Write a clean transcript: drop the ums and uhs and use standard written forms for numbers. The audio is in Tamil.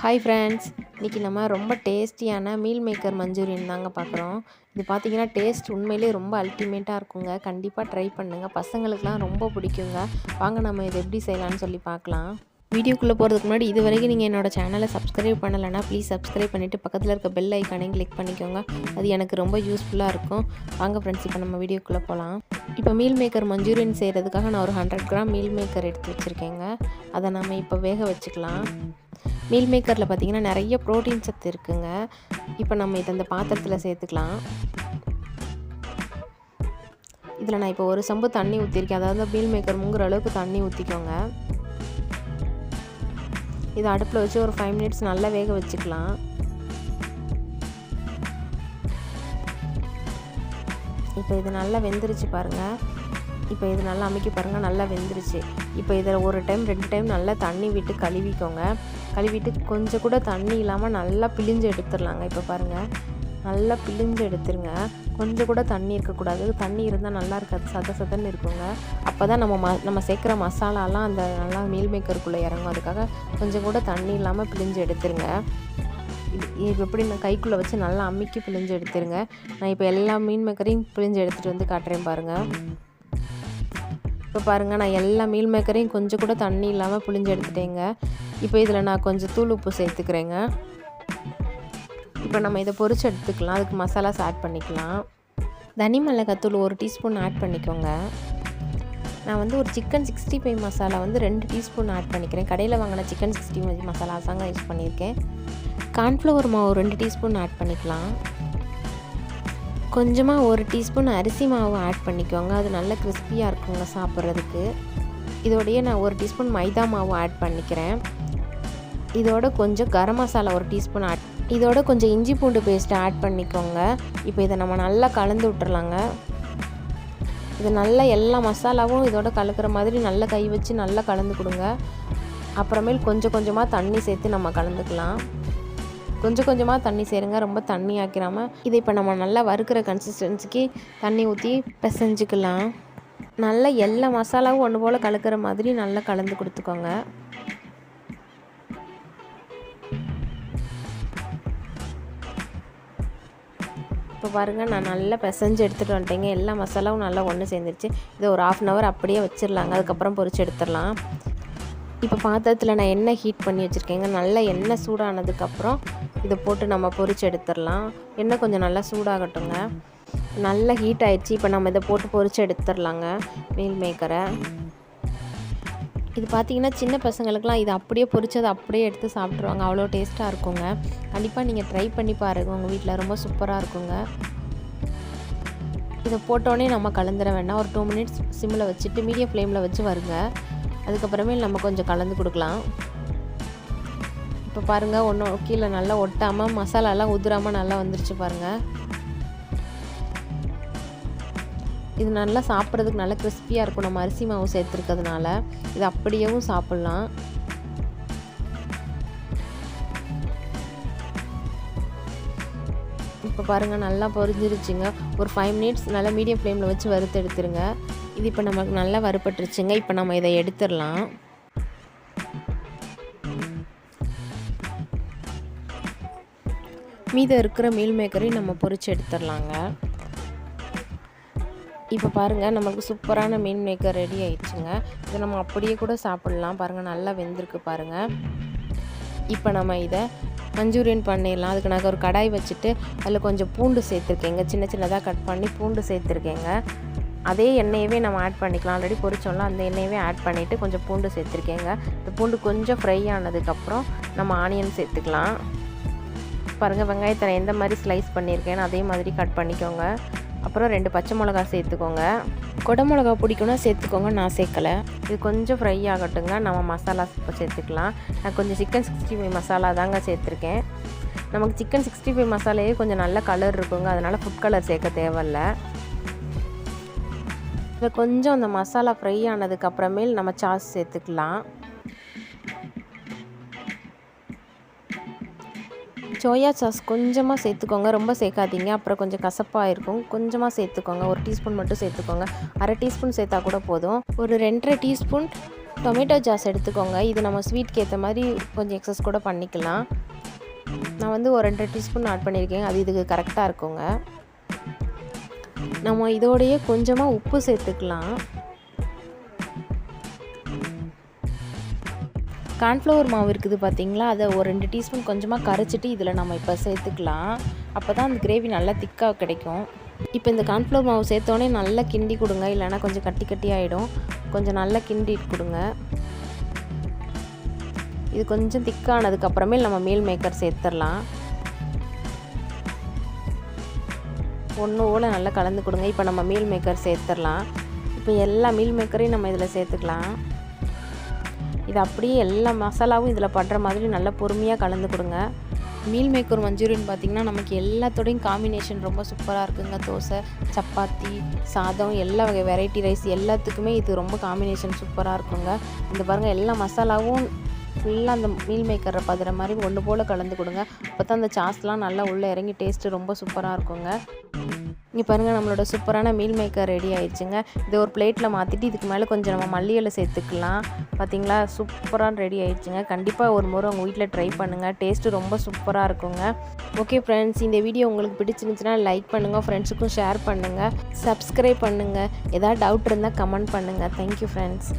ஹாய் ஃப்ரெண்ட்ஸ், இன்றைக்கி நம்ம ரொம்ப டேஸ்டியான மீல் மேக்கர் மஞ்சூரியன் தாங்க பார்க்குறோம். இது பார்த்திங்கன்னா டேஸ்ட் உண்மையிலே ரொம்ப அல்டிமேட்டாக இருக்குங்க. கண்டிப்பாக ட்ரை பண்ணுங்கள். பசங்களுக்குலாம் ரொம்ப பிடிக்குங்க. வாங்க நம்ம இது எப்படி செய்யலான்னு சொல்லி பார்க்கலாம். வீடியோக்குள்ளே போகிறதுக்கு முன்னாடி இது வரைக்கும் நீங்கள் என்னோடய சேனலை சப்ஸ்கிரைப் பண்ணலைன்னா ப்ளீஸ் சப்ஸ்கிரைப் பண்ணிவிட்டு பக்கத்தில் இருக்க பெல் ஐக்கானையும் கிளிக் பண்ணிக்கோங்க. அது எனக்கு ரொம்ப யூஸ்ஃபுல்லாக இருக்கும். வாங்க ஃப்ரெண்ட்ஸ், இப்போ நம்ம வீடியோக்குள்ளே போகலாம். இப்போ மீல் மேக்கர் மஞ்சூரியன் செய்கிறதுக்காக நான் ஒரு 100 கிராம் மீல் மேக்கர் எடுத்து வச்சுருக்கேங்க. அதை நம்ம இப்போ வேக வச்சுக்கலாம். மீல் மேக்கரில் பார்த்திங்கன்னா நிறைய ப்ரோட்டீன் சத்து இருக்குங்க. இப்போ நம்ம இதை அந்த பாத்திரத்தில் சேர்த்துக்கலாம். இதில் நான் இப்போ ஒரு சம்பு தண்ணி ஊற்றிருக்கேன். அதாவது மீல் மேக்கர் முங்குற அளவுக்கு தண்ணி ஊற்றிக்கோங்க. இதை அடுப்பில் வச்சு ஒரு 5 மினிட்ஸ் நல்லா வேக வச்சுக்கலாம். இப்போ இது நல்லா வெந்துருச்சு பாருங்கள். இப்போ இது நல்லா அமுக்கி பாருங்கள், நல்லா வெந்துருச்சு. இப்போ இதில் ஒரு டைம் 2 டைம் நல்லா தண்ணி விட்டு கழுவிக்கோங்க. கழுவிட்டு கொஞ்சம் கூட தண்ணி இல்லாமல் நல்லா பிழிஞ்சு எடுத்துடலாங்க. இப்போ பாருங்கள், நல்லா பிழிஞ்சு எடுத்துருங்க. கொஞ்சம் கூட தண்ணி இருக்கக்கூடாது. தண்ணி இருந்தால் நல்லா இருக்காது, சதன்னு இருக்குங்க. அப்போ தான் நம்ம சேர்க்குற மசாலாலாம் அந்த நல்லா மீல் மேக்கருக்குள்ளே இறங்கும். அதுக்காக கொஞ்சம் கூட தண்ணி இல்லாமல் பிழிஞ்சு எடுத்துருங்க. இது எப்படி நான் கைக்குள்ளே வச்சு நல்லா அமுக்கி பிழிஞ்சு எடுத்துருங்க. நான் இப்போ எல்லா மீல் மேக்கரையும் பிழிஞ்சு எடுத்துகிட்டு வந்து காட்டுறேன் பாருங்கள். இப்போ பாருங்கள், நான் எல்லா மீல் மேக்கரையும் கொஞ்சம் கூட தண்ணி இல்லாமல் பிழிஞ்சு எடுத்துட்டேங்க. இப்போ இதில் நான் கொஞ்சம் தூள் உப்பு சேர்த்துக்கிறேங்க. இப்போ நம்ம இதை பொரிச்சு எடுத்துக்கலாம். அதுக்கு மசாலாஸ் ஆட் பண்ணிக்கலாம். தனி மிளகாத்தூள் 1 டீஸ்பூன் ஆட் பண்ணிக்கோங்க. நான் வந்து ஒரு சிக்கன் 65 மசாலா வந்து 2 டீஸ்பூன் ஆட் பண்ணிக்கிறேன். கடையில் வாங்கின சிக்கன் 65 மசாலாஸ் தாங்க யூஸ் பண்ணியிருக்கேன். கார்ன்ஃப்ளவர் மாவு 2 டீஸ்பூன் ஆட் பண்ணிக்கலாம். கொஞ்சமாக 1 டீஸ்பூன் அரிசி மாவு ஆட் பண்ணிக்கோங்க. அது நல்ல கிறிஸ்பியாக இருக்குங்க சாப்பிட்றதுக்கு. இதோடையே நான் 1 டீஸ்பூன் மைதா மாவு ஆட் பண்ணிக்கிறேன். இதோட கொஞ்சம் கரம் மசாலா 1 டீஸ்பூன் இதோட கொஞ்சம் இஞ்சி பூண்டு பேஸ்ட்டு ஆட் பண்ணிக்கோங்க. இப்போ இதை நம்ம நல்லா கலந்து விட்டுறலாங்க. இது நல்லா எல்லா மசாலாவும் இதோட கலக்கிற மாதிரி நல்லா கை வச்சு நல்லா கலந்து கொடுங்க. அப்புறமேல் கொஞ்சம் கொஞ்சமாக தண்ணி சேர்த்து நம்ம கலந்துக்கலாம். கொஞ்சம் கொஞ்சமாக தண்ணி சேருங்க, ரொம்ப தண்ணி ஆக்கிராமல். இதை இப்போ நம்ம நல்லா வறுக்கிற கன்சிஸ்டன்சிக்கு தண்ணி ஊற்றி பிசைஞ்சிக்கலாம். நல்லா எல்லா மசாலாவும் ஒன்று போல் கலக்கிற மாதிரி நல்லா கலந்து கொடுத்துக்கோங்க. இப்போ பாருங்கள், நான் நல்லா பிசைஞ்சு எடுத்துகிட்டு வந்துட்டேங்க. எல்லா மசாலாவும் நல்லா ஒன்று சேர்ந்துருச்சு. இதை ஒரு 1/2 hour அப்படியே வச்சிடலாங்க. அதுக்கப்புறம் பொரிச்சு எடுத்துடலாம். இப்போ பாத்திரத்தில் நான் எண்ணெய் ஹீட் பண்ணி வச்சுருக்கேங்க. நல்லா எண்ணெய் சூடானதுக்கப்புறம் இதை போட்டு நம்ம பொரிச்சு எடுத்துடலாம். எண்ணெய் கொஞ்சம் நல்லா சூடாகட்டுங்க. நல்லா ஹீட் ஆகிடுச்சு. இப்போ நம்ம இதை போட்டு பொரிச்சு எடுத்துடலாங்க மீல் மேக்கரை. இது பார்த்திங்கன்னா சின்ன பசங்களுக்குலாம் இது அப்படியே பொரிச்சதை அப்படியே எடுத்து சாப்பிட்ருவாங்க. அவ்வளோ டேஸ்ட்டாக இருக்குங்க. கண்டிப்பாக நீங்கள் ட்ரை பண்ணி பாருங்கள். உங்கள் வீட்டில் ரொம்ப சூப்பராக இருக்குங்க. இதை போட்டோன்னே நம்ம கலந்துட வேண்டாம். ஒரு 2 மினிட்ஸ் சிம்மில் வச்சுட்டு மீடியம் ஃப்ளேமில் வச்சு வருங்க. அதுக்கப்புறமே நம்ம கொஞ்சம் கலந்து கொடுக்கலாம். இப்போ பாருங்கள், ஒன்றும் கீழே நல்லா ஒட்டாமல் மசாலாலாம் உதிராமல் நல்லா வந்துருச்சு பாருங்கள். இது நல்லா சாப்பிட்றதுக்கு நல்லா கிறிஸ்பியாக இருக்கும். நம்ம அரிசி மாவு சேர்த்துருக்கிறதுனால இது அப்படியேவும் சாப்பிட்லாம். இப்போ பாருங்கள், நல்லா பொரிஞ்சிருச்சுங்க. ஒரு 5 மினிட்ஸ் நல்லா மீடியம் ஃப்ளேமில் வச்சு வறுத்து எடுத்துருங்க. இது இப்போ நமக்கு நல்லா வறுபட்டுருச்சுங்க. இப்போ நம்ம இதை எடுத்துடலாம். மீதம் இருக்கிற மீல் மேக்கரையும் நம்ம பொரிச்சு எடுத்துடலாங்க. இப்போ பாருங்கள், நமக்கு சூப்பரான மீல் மேக்கர் ரெடி ஆயிடுச்சுங்க. இதை நம்ம அப்படியே கூட சாப்பிட்லாம். பாருங்கள், நல்லா வெந்திருக்கு பாருங்கள். இப்போ நம்ம இதை மஞ்சூரியன் பண்ணிடலாம். அதுக்கு நான் ஒரு கடாய் வச்சுட்டு அதில் கொஞ்சம் பூண்டு சேர்த்துருக்கேங்க. சின்ன சின்னதாக கட் பண்ணி பூண்டு சேர்த்துருக்கேங்க. அதே எண்ணெயவே நம்ம ஆட் பண்ணிக்கலாம். ஆல்ரெடி பொரிச்சோம்ல, அந்த எண்ணெயவே ஆட் பண்ணிவிட்டு கொஞ்சம் பூண்டு சேர்த்துருக்கேங்க. இந்த பூண்டு கொஞ்சம் ஃப்ரை ஆனதுக்கப்புறம் நம்ம ஆனியன் சேர்த்துக்கலாம். பாருங்கள், வெங்காயத்தை நான் எந்த மாதிரி ஸ்லைஸ் பண்ணியிருக்கேன்னு அதே மாதிரி கட் பண்ணிக்கோங்க. அப்புறம் 2 பச்சை மிளகா சேர்த்துக்கோங்க. கொடை மிளகா பிடிக்குன்னா சேர்த்துக்கோங்க, நான் சேர்க்கலை. இது கொஞ்சம் ஃப்ரை ஆகட்டுங்க. நம்ம மசாலா இப்போ சேர்த்துக்கலாம். நான் கொஞ்சம் சிக்கன் 65 மசாலா தாங்க சேர்த்துருக்கேன். நமக்கு சிக்கன் 65 மசாலையே கொஞ்சம் நல்ல கலர் இருக்குங்க. அதனால் ஃபுட் கலர் சேர்க்க தேவையில்ல. இப்போ கொஞ்சம் அந்த மசாலா ஃப்ரை ஆனதுக்கப்புறமேல் நம்ம சாஸ் சேர்த்துக்கலாம். சோயா சாஸ் கொஞ்சமாக சேர்த்துக்கோங்க, ரொம்ப சேர்க்காதீங்க. அப்புறம் கொஞ்சம் கசப்பாக இருக்கும். கொஞ்சமாக சேர்த்துக்கோங்க. 1 டீஸ்பூன் மட்டும் சேர்த்துக்கோங்க. 1/2 டீஸ்பூன் சேர்த்தா கூட போதும். ஒரு 2.5 டீஸ்பூன் டொமேட்டோ சாஸ் எடுத்துக்கோங்க. இது நம்ம ஸ்வீட்க்கு ஏற்ற மாதிரி கொஞ்சம் எக்ஸஸ் கூட பண்ணிக்கலாம். நான் வந்து ஒரு 2 டீஸ்பூன் ஆட் பண்ணியிருக்கேன். அது இதுக்கு கரெக்டாக இருக்குங்க. நம்ம இதோடையே கொஞ்சமாக உப்பு சேர்த்துக்கலாம். கார்ன்ஃப்ளவர் மாவு இருக்குது பார்த்தீங்களா, அதை ஒரு 2 டீஸ்பூன் கொஞ்சமாக கரைச்சிட்டு இதில் நம்ம இப்போ சேர்த்துக்கலாம். அப்போ தான் அந்த கிரேவி நல்லா திக்காக கிடைக்கும். இப்போ இந்த கார்ன்ஃப்ளவர் மாவு சேர்த்தோடனே நல்லா கிண்டி கொடுங்க, இல்லைனா கொஞ்சம் கட்டி கட்டி ஆகிடும். கொஞ்சம் நல்லா கிண்டி கொடுங்க. இது கொஞ்சம் திக்கானதுக்கப்புறமே நம்ம மீல் மேக்கர் சேர்த்துடலாம். ஒன்று போல் நல்லா கலந்து கொடுங்க. இப்போ நம்ம மீல் மேக்கர் சேர்த்துடலாம். இப்போ எல்லா மீல் மேக்கரையும் நம்ம இதில் சேர்த்துக்கலாம். இது அப்படியே எல்லா மசாலாவும் இதில் படுற மாதிரி நல்லா பொறுமையாக கலந்து கொடுங்க. மீல் மேக்கர் மஞ்சூரியன் பார்த்திங்கன்னா நமக்கு எல்லாத்தோடையும் காம்பினேஷன் ரொம்ப சூப்பராக இருக்குங்க. தோசை, சப்பாத்தி, சாதம், எல்லா வகை வெரைட்டி ரைஸ் எல்லாத்துக்குமே இது ரொம்ப காம்பினேஷன் சூப்பராக இருக்குங்க. இந்த பாருங்கள், எல்லா மசாலாவும் ஃபுல்லாக அந்த மீல் மேக்கரை படுற மாதிரி ஒன்று போல் கலந்து கொடுங்க. அப்போ தான் அந்த சாஸ்லாம் நல்லா உள்ளே இறங்கி டேஸ்ட்டு ரொம்ப சூப்பராக இருக்குங்க. இங்கே பாருங்கள், நம்மளோட சூப்பரான மீல் மேக்கர் ரெடி ஆயிடுச்சுங்க. இதை ஒரு பிளேட்டில் மாற்றிட்டு இதுக்கு மேலே கொஞ்சம் நம்ம மல்லி இலை சேர்த்துக்கலாம். பார்த்திங்களா, சூப்பராக ரெடி ஆயிடுச்சுங்க. கண்டிப்பாக ஒரு முறை உங்கள் வீட்டில் ட்ரை பண்ணுங்கள். டேஸ்ட்டு ரொம்ப சூப்பராக இருக்குங்க. ஓகே ஃப்ரெண்ட்ஸ், இந்த வீடியோ உங்களுக்கு பிடிச்சிருந்துச்சுன்னா லைக் பண்ணுங்கள், ஃப்ரெண்ட்ஸுக்கும் ஷேர் பண்ணுங்கள், சப்ஸ்கிரைப் பண்ணுங்கள். ஏதாவது டவுட் இருந்தால் கமெண்ட் பண்ணுங்கள். Thank you friends.